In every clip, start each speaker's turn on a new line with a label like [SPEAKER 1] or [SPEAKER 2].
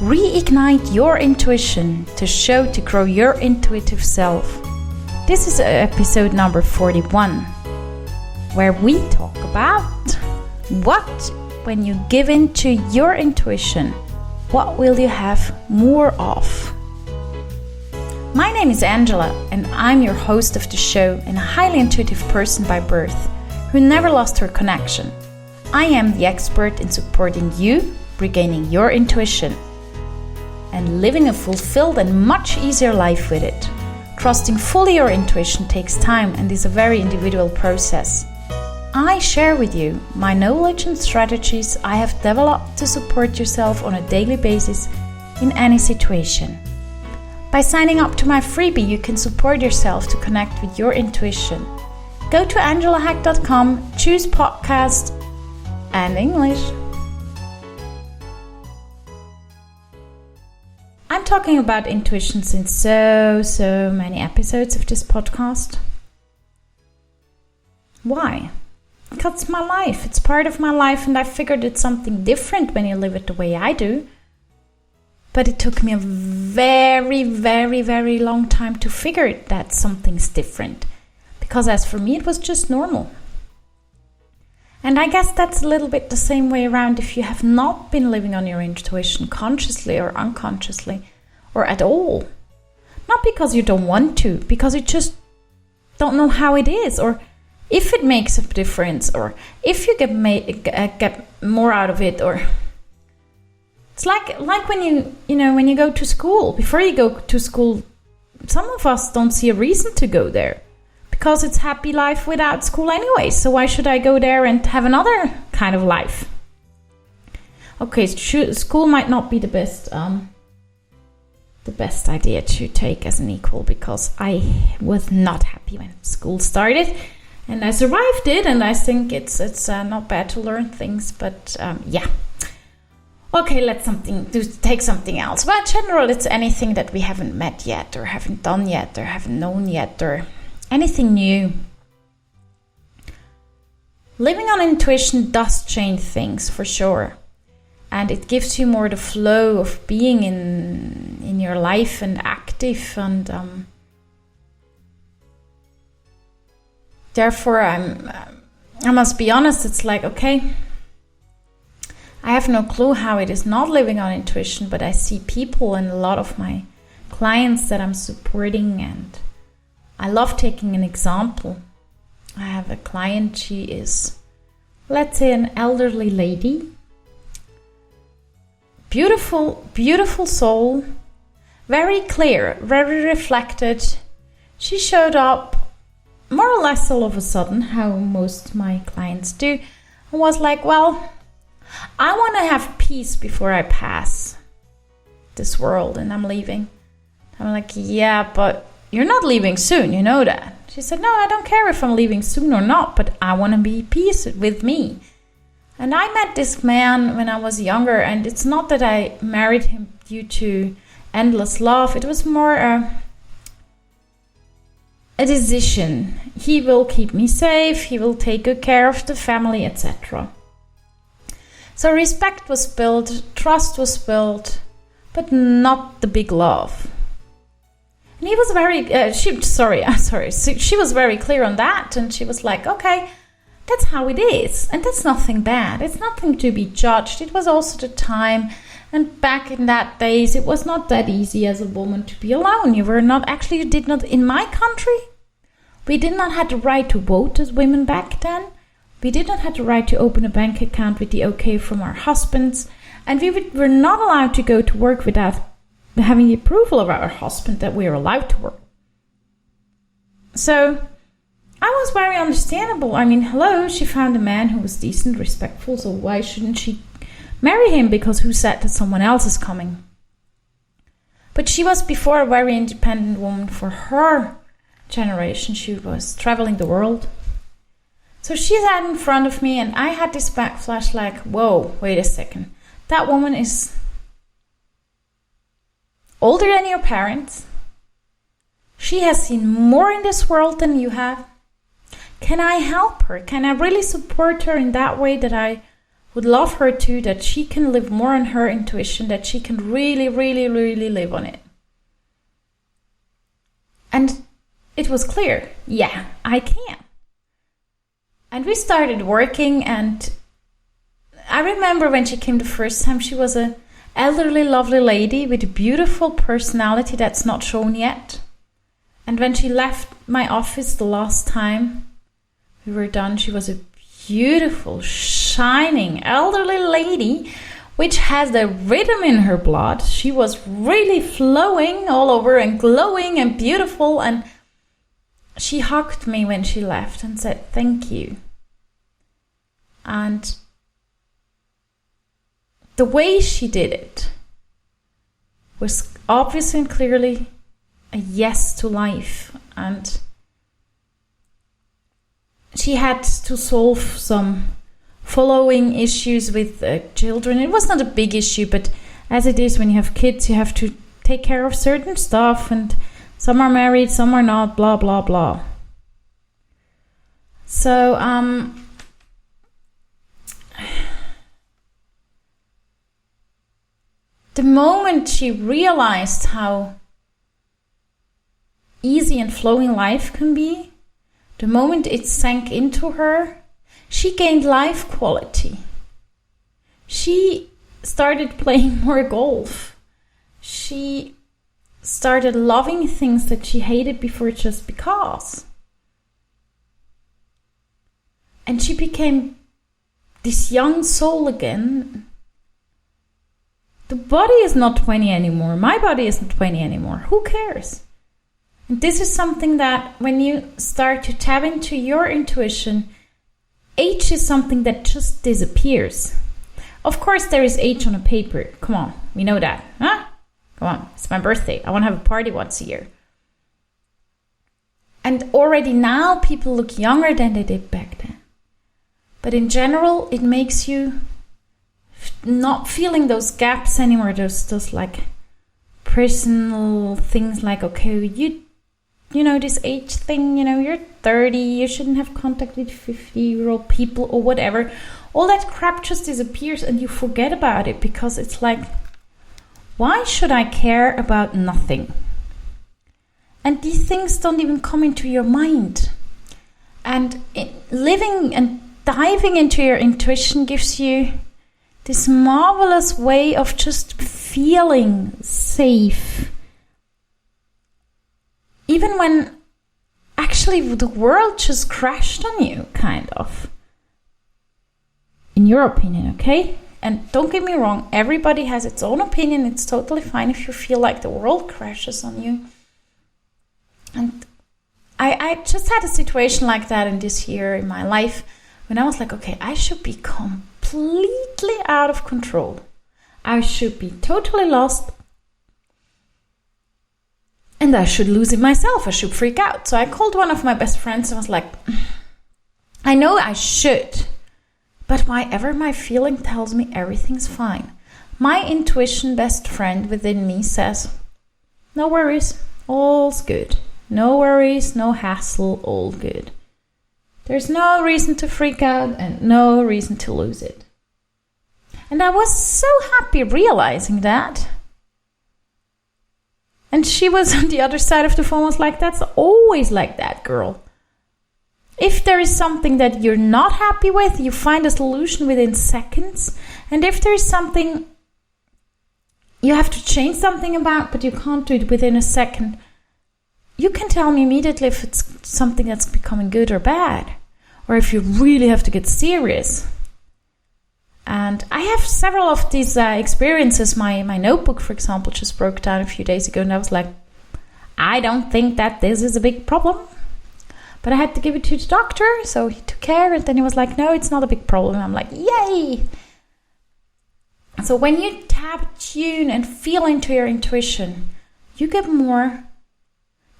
[SPEAKER 1] Reignite your intuition to grow your intuitive self. This is episode number 41, where we talk about what, when you give in to your intuition, what will you have more of? My name is Angela, and I'm your host of the show and a highly intuitive person by birth who never lost her connection. I am the expert in supporting you regaining your intuition and living a fulfilled and much easier life with it. Trusting fully your intuition takes time and is a very individual process. I share with you my knowledge and strategies I have developed to support yourself on a daily basis in any situation. By signing up to my freebie, you can support yourself to connect with your intuition. Go to angelahack.com, choose podcast and English. I'm talking about intuition since so many episodes of this podcast. Why? Because it's my life. It's part of my life, and I figured it's something different when you live it the way I do. But it took me a very long time to figure that something's different. Because as for me, it was just normal. And I guess that's a little bit the same way around if you have not been living on your intuition consciously or unconsciously or at all. Not because you don't want to, because you just don't know how it is or if it makes a difference or if you get more out of it. Or it's like when when you go to school. Before you go to school, some of us don't see a reason to go there. Because it's happy life without school anyway. So why should I go there and have another kind of life? Okay, school might not be the best idea to take as an equal, because I was not happy when school started, and I survived it, and I think it's not bad to learn things. But yeah. Okay, let's take something else. Well, in general, it's anything that we haven't met yet, or haven't done yet, or haven't known yet, or anything new. Living on intuition does change things for sure. And it gives you more the flow of being in your life and active. And therefore, I must be honest, it's like, okay, I have no clue how it is not living on intuition, but I see people and a lot of my clients that I'm supporting, and I love taking an example. I have a client, she is, let's say, an elderly lady. Beautiful soul. Very clear, very reflected. She showed up more or less all of a sudden, how most of my clients do, and was like, well, I want to have peace before I pass this world and I'm leaving. I'm like, yeah, but you're not leaving soon, you know that. She said, no, I don't care if I'm leaving soon or not, but I want to be peace with me. And I met this man when I was younger, and it's not that I married him due to endless love. It was more a decision. He will keep me safe, he will take good care of the family, etc. So respect was built, trust was built, but not the big love. And he was she was very clear on that, and she was like, okay, that's how it is, and that's nothing bad. It's nothing to be judged. It was also the time, and back in that days, it was not that easy as a woman to be alone. You did not, in my country, we did not have the right to vote as women back then. We did not have the right to open a bank account with the okay from our husbands, and we were not allowed to go to work without having the approval of our husband that we were allowed to work. So I was very understandable. I mean, hello, she found a man who was decent, respectful, so why shouldn't she marry him? Because who said that someone else is coming? But she was before a very independent woman for her generation. She was traveling the world. So she sat in front of me, and I had this backflash like, whoa, wait a second. That woman is older than your parents. She has seen more in this world than you have. Can I help her? Can I really support her in that way that I would love her too, that she can live more on her intuition, that she can really, really, really live on it. And it was clear, yeah, I can. And we started working, and I remember when she came the first time, she was an elderly, lovely lady with a beautiful personality that's not shown yet. And when she left my office the last time we were done, she was a beautiful, shining, elderly lady which has the rhythm in her blood. She was really flowing all over and glowing and beautiful, and she hugged me when she left and said, thank you. And the way she did it was obviously and clearly a yes to life. And she had to solve some following issues with children. It was not a big issue, but as it is when you have kids, you have to take care of certain stuff, and some are married, some are not, blah, blah, blah. So, the moment she realized how easy and flowing life can be, the moment it sank into her, she gained life quality. She started playing more golf. She started loving things that she hated before just because. And she became this young soul again. The body is not 20 anymore. My body isn't 20 anymore. Who cares? And this is something that when you start to tap into your intuition, age is something that just disappears. Of course, there is age on a paper. Come on, we know that. Huh? Come on, it's my birthday. I want to have a party once a year. And already now people look younger than they did back then. But in general, it makes you not feeling those gaps anymore. Those like personal things like, okay, you know, this age thing, you know, you're 30, you shouldn't have contact with 50-year-old people or whatever. All that crap just disappears and you forget about it, because it's like, why should I care about nothing? And these things don't even come into your mind. And living and diving into your intuition gives you this marvelous way of just feeling safe. Even when actually the world just crashed on you, kind of. In your opinion, okay? And don't get me wrong, everybody has its own opinion. It's totally fine if you feel like the world crashes on you. And I just had a situation like that in this year in my life when I was like, okay, I should be completely out of control. I should be totally lost. And I should lose it myself. I should freak out. So I called one of my best friends and was like, I know I should, but whatever my feeling tells me, everything's fine. My intuition best friend within me says, no worries, all's good. No worries, no hassle, all good. There's no reason to freak out and no reason to lose it. And I was so happy realizing that. And she was on the other side of the phone, was like, that's always like that, girl. If there is something that you're not happy with, you find a solution within seconds. And if there is something you have to change something about, but you can't do it within a second, you can tell me immediately if it's something that's becoming good or bad, or if you really have to get serious. And I have several of these experiences. My notebook, for example, just broke down a few days ago, and I was like, I don't think that this is a big problem. But I had to give it to the doctor, so he took care, and then he was like, no, it's not a big problem. I'm like, yay! So when you tap, tune, and feel into your intuition, you get more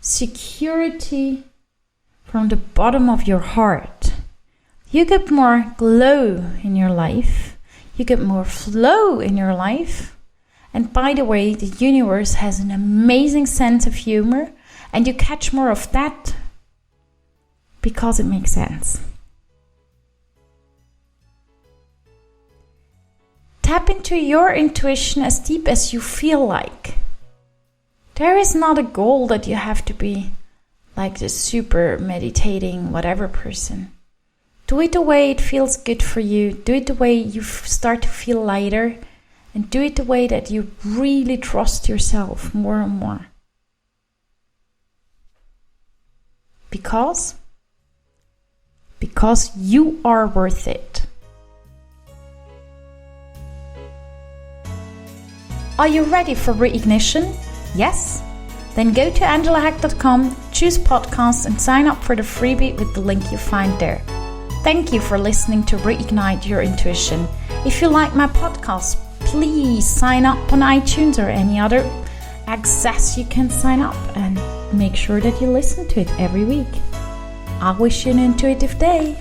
[SPEAKER 1] security from the bottom of your heart. You get more glow in your life. You get more flow in your life. And by the way, the universe has an amazing sense of humor, and you catch more of that because it makes sense. tap into your intuition as deep as you feel like. There is not a goal that you have to be like this super meditating whatever person. Do it the way it feels good for you. Do it the way you start to feel lighter. And do it the way that you really trust yourself more and more. Because you are worth it. Are you ready for reignition? Yes? Then go to angelahack.com, choose podcast and sign up for the freebie with the link you find there. Thank you for listening to Reignite Your Intuition. If you like my podcast, please sign up on iTunes or any other access you can sign up and make sure that you listen to it every week. I wish you an intuitive day.